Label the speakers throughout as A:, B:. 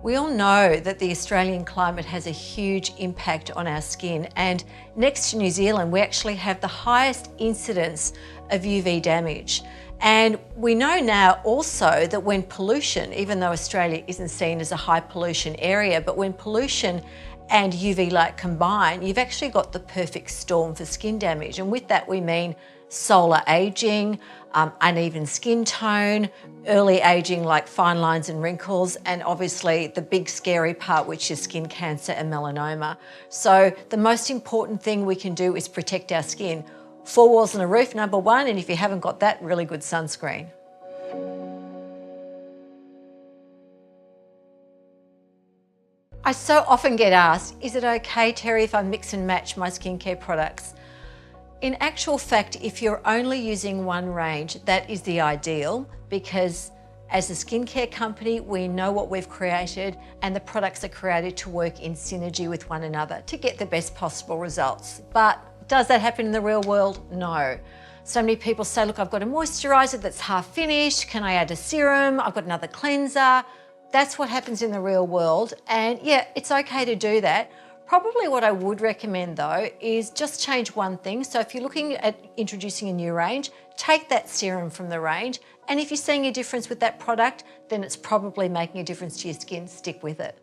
A: We all know that the Australian climate has a huge impact on our skin, and next to New Zealand, we actually have the highest incidence of UV damage. And we know now also that when pollution, even though Australia isn't seen as a high pollution area, but when pollution and UV light combine, you've actually got the perfect storm for skin damage. And with that, we mean solar aging, uneven skin tone, early aging like fine lines and wrinkles, and obviously the big scary part, which is skin cancer and melanoma. So the most important thing we can do is protect our skin. 4 walls and a roof, number one, and if you haven't got that, really good sunscreen. I so often get asked, is it okay, Terri, if I mix and match my skincare products? In actual fact, if you're only using one range, that is the ideal, because as a skincare company, we know what we've created and the products are created to work in synergy with one another to get the best possible results. But does that happen in the real world? No. So many people say, look, I've got a moisturizer that's half finished. Can I add a serum? I've got another cleanser. That's what happens in the real world. And yeah, it's okay to do that. Probably what I would recommend though is just change one thing. So if you're looking at introducing a new range, take that serum from the range. And if you're seeing a difference with that product, then it's probably making a difference to your skin. Stick with it.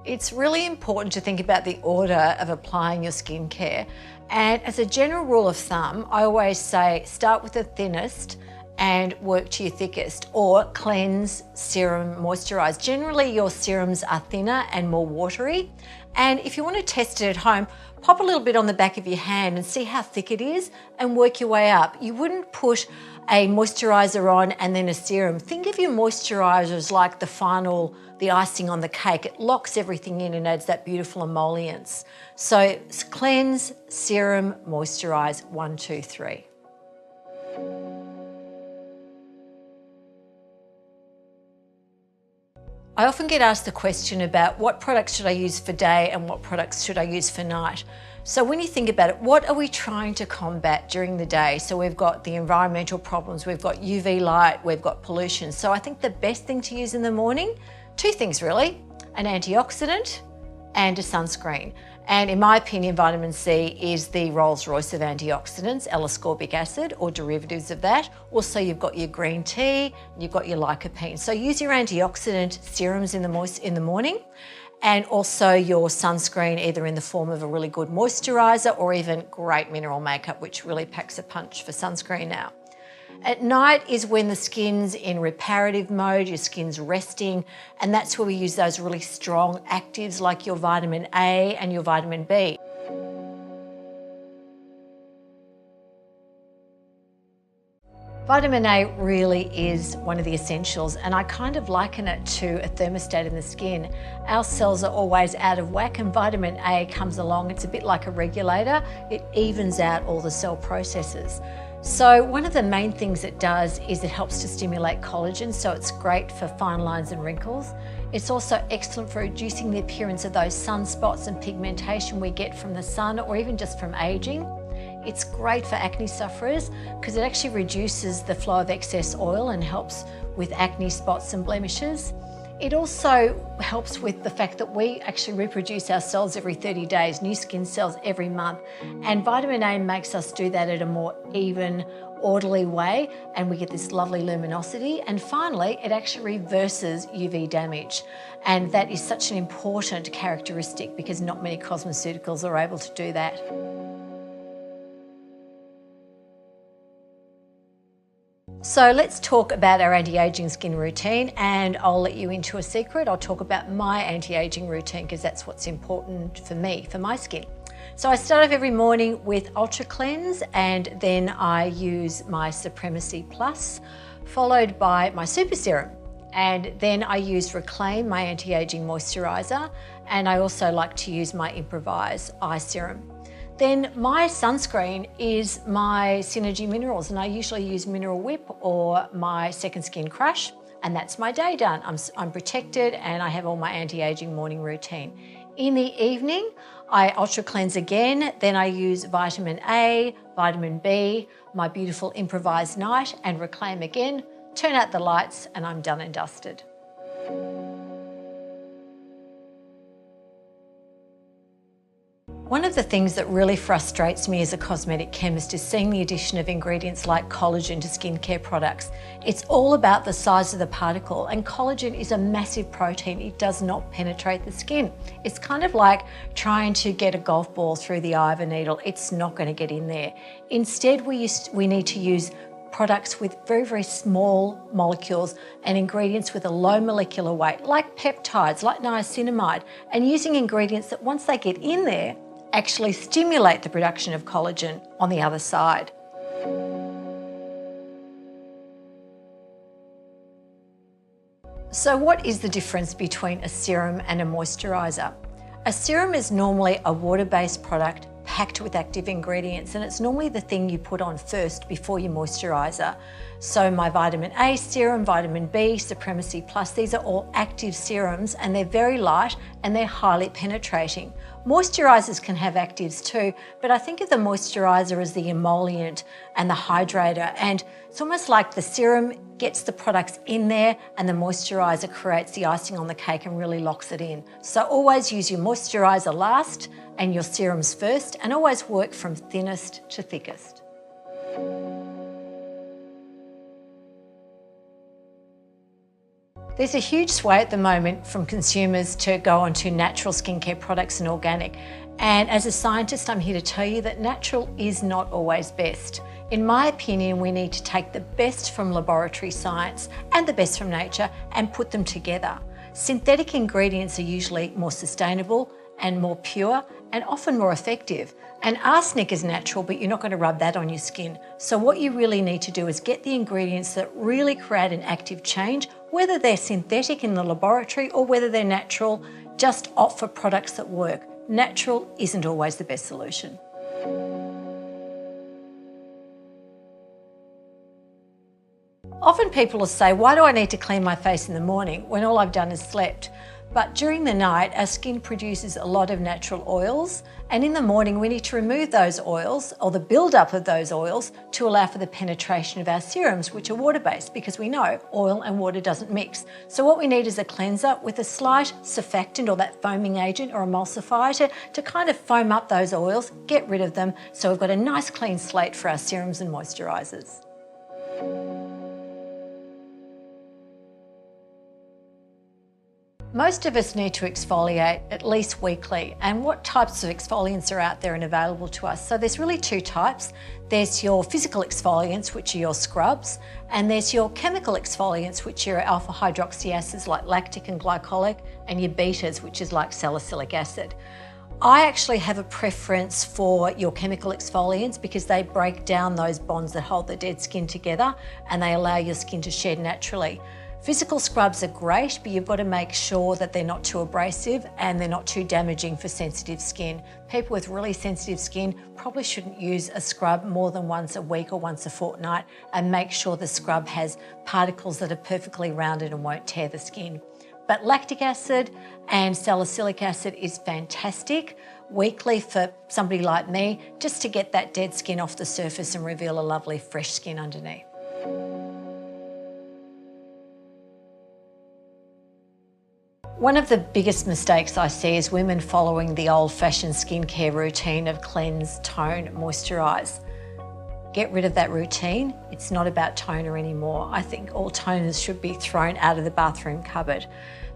A: It's really important to think about the order of applying your skincare. And as a general rule of thumb, I always say start with the thinnest and work to your thickest, or cleanse, serum, moisturize. Generally, your serums are thinner and more watery. And if you want to test it at home, pop a little bit on the back of your hand and see how thick it is and work your way up. You wouldn't put a moisturizer on and then a serum. Think of your moisturizers like the icing on the cake. It locks everything in and adds that beautiful emollients. So cleanse, serum, moisturize, 1, 2, 3. I often get asked the question about what products should I use for day and what products should I use for night. So when you think about it, what are we trying to combat during the day? So we've got the environmental problems, we've got UV light, we've got pollution. So I think the best thing to use in the morning, 2 things really, an antioxidant and a sunscreen. And in my opinion, vitamin C is the Rolls Royce of antioxidants, L-ascorbic acid or derivatives of that. Also, you've got your green tea, you've got your lycopene. So use your antioxidant serums in the morning, and also your sunscreen either in the form of a really good moisturizer or even great mineral makeup, which really packs a punch for sunscreen now. At night is when the skin's in reparative mode, your skin's resting, and that's where we use those really strong actives like your vitamin A and your vitamin B. Vitamin A really is one of the essentials, and I kind of liken it to a thermostat in the skin. Our cells are always out of whack, and vitamin A comes along. It's a bit like a regulator. It evens out all the cell processes. So one of the main things it does is it helps to stimulate collagen, so it's great for fine lines and wrinkles. It's also excellent for reducing the appearance of those sunspots and pigmentation we get from the sun or even just from aging. It's great for acne sufferers because it actually reduces the flow of excess oil and helps with acne spots and blemishes. It also helps with the fact that we actually reproduce our cells every 30 days, new skin cells every month, and vitamin A makes us do that at a more even, orderly way, and we get this lovely luminosity. And finally, it actually reverses UV damage, and that is such an important characteristic because not many cosmeceuticals are able to do that. So let's talk about our anti-aging skin routine, and I'll let you into a secret. I'll talk about my anti-aging routine because that's what's important for me, for my skin. So I start off every morning with Ultra Cleanse, and then I use my Supremacy Plus, followed by my Super Serum. And then I use Reclaim, my anti-aging moisturizer, and I also like to use my Improvise Eye Serum. Then my sunscreen is my Synergie Minerals, and I usually use Mineral Whip or my Second Skin Crush, and that's my day done. I'm protected and I have all my anti-aging morning routine. In the evening, I ultra cleanse again, then I use vitamin A, vitamin B, my beautiful improvised night, and reclaim again, turn out the lights, and I'm done and dusted. One of the things that really frustrates me as a cosmetic chemist is seeing the addition of ingredients like collagen to skincare products. It's all about the size of the particle, and collagen is a massive protein. It does not penetrate the skin. It's kind of like trying to get a golf ball through the eye of a needle. It's not going to get in there. Instead, we need to use products with very, very small molecules and ingredients with a low molecular weight, like peptides, like niacinamide, and using ingredients that once they get in there, actually stimulate the production of collagen on the other side. So what is the difference between a serum and a moisturizer? A serum is normally a water-based product packed with active ingredients, and it's normally the thing you put on first before your moisturizer. So my vitamin A serum, vitamin B, Supremacy Plus, these are all active serums, and they're very light and they're highly penetrating. Moisturizers can have actives too, but I think of the moisturizer as the emollient and the hydrator, and it's almost like the serum gets the products in there and the moisturizer creates the icing on the cake and really locks it in. So always use your moisturizer last and your serums first, and always work from thinnest to thickest. There's a huge sway at the moment from consumers to go onto natural skincare products and organic. And as a scientist, I'm here to tell you that natural is not always best. In my opinion, we need to take the best from laboratory science and the best from nature and put them together. Synthetic ingredients are usually more sustainable and more pure and often more effective. And arsenic is natural, but you're not going to rub that on your skin. So what you really need to do is get the ingredients that really create an active change, whether they're synthetic in the laboratory or whether they're natural. Just opt for products that work. Natural isn't always the best solution. Often people will say, why do I need to clean my face in the morning when all I've done is slept? But during the night, our skin produces a lot of natural oils, and in the morning we need to remove those oils, or the buildup of those oils, to allow for the penetration of our serums, which are water-based, because we know oil and water doesn't mix. So what we need is a cleanser with a slight surfactant or that foaming agent or emulsifier to kind of foam up those oils, get rid of them, so we've got a nice clean slate for our serums and moisturizers. Most of us need to exfoliate at least weekly, and what types of exfoliants are out there and available to us? So there's really two types. There's your physical exfoliants, which are your scrubs, and there's your chemical exfoliants, which are alpha hydroxy acids like lactic and glycolic, and your betas, which is like salicylic acid. I actually have a preference for your chemical exfoliants because they break down those bonds that hold the dead skin together and they allow your skin to shed naturally. Physical scrubs are great, but you've got to make sure that they're not too abrasive and they're not too damaging for sensitive skin. People with really sensitive skin probably shouldn't use a scrub more than once a week or once a fortnight, and make sure the scrub has particles that are perfectly rounded and won't tear the skin. But lactic acid and salicylic acid is fantastic weekly for somebody like me, just to get that dead skin off the surface and reveal a lovely fresh skin underneath. One of the biggest mistakes I see is women following the old-fashioned skincare routine of cleanse, tone, moisturise. Get rid of that routine. It's not about toner anymore. I think all toners should be thrown out of the bathroom cupboard.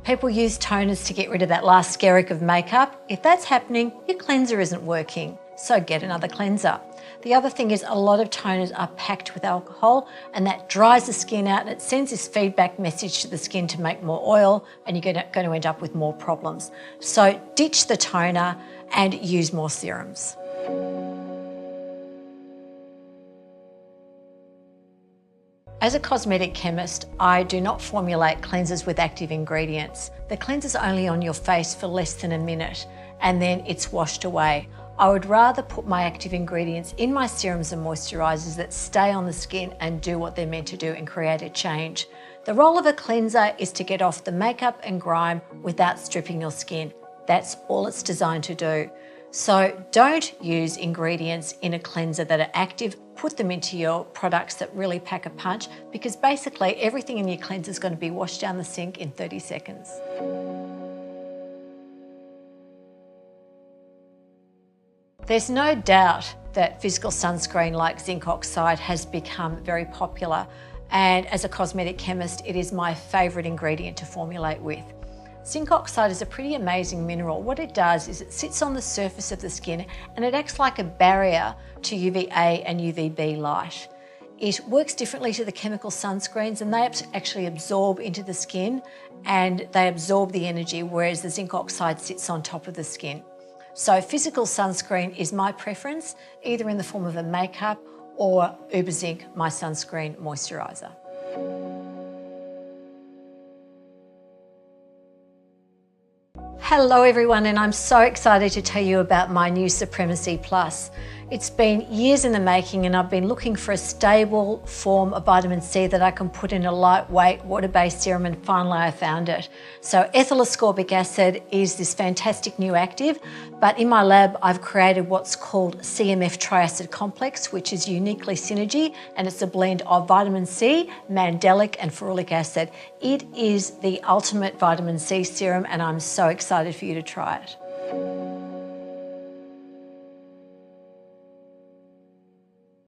A: People use toners to get rid of that last skerrick of makeup. If that's happening, your cleanser isn't working, so get another cleanser. The other thing is a lot of toners are packed with alcohol, and that dries the skin out and it sends this feedback message to the skin to make more oil, and you're going to end up with more problems. So ditch the toner and use more serums. As a cosmetic chemist, I do not formulate cleansers with active ingredients. The cleanser's only on your face for less than a minute and then it's washed away. I would rather put my active ingredients in my serums and moisturisers that stay on the skin and do what they're meant to do and create a change. The role of a cleanser is to get off the makeup and grime without stripping your skin. That's all it's designed to do. So don't use ingredients in a cleanser that are active. Put them into your products that really pack a punch, because basically everything in your cleanser is going to be washed down the sink in 30 seconds. There's no doubt that physical sunscreen like zinc oxide has become very popular, and as a cosmetic chemist, it is my favourite ingredient to formulate with. Zinc oxide is a pretty amazing mineral. What it does is it sits on the surface of the skin and it acts like a barrier to UVA and UVB light. It works differently to the chemical sunscreens, and they actually absorb into the skin and they absorb the energy, whereas the zinc oxide sits on top of the skin. So physical sunscreen is my preference, either in the form of a makeup or Uber Zinc, my sunscreen moisturizer. Hello everyone, and I'm so excited to tell you about my new Supremacy Plus. It's been years in the making, and I've been looking for a stable form of vitamin C that I can put in a lightweight water-based serum, and finally I found it. So ethyl ascorbic acid is this fantastic new active, but in my lab I've created what's called CMF triacid complex, which is uniquely Synergie, and it's a blend of vitamin C, mandelic and ferulic acid. It is the ultimate vitamin C serum, and I'm so excited for you to try it.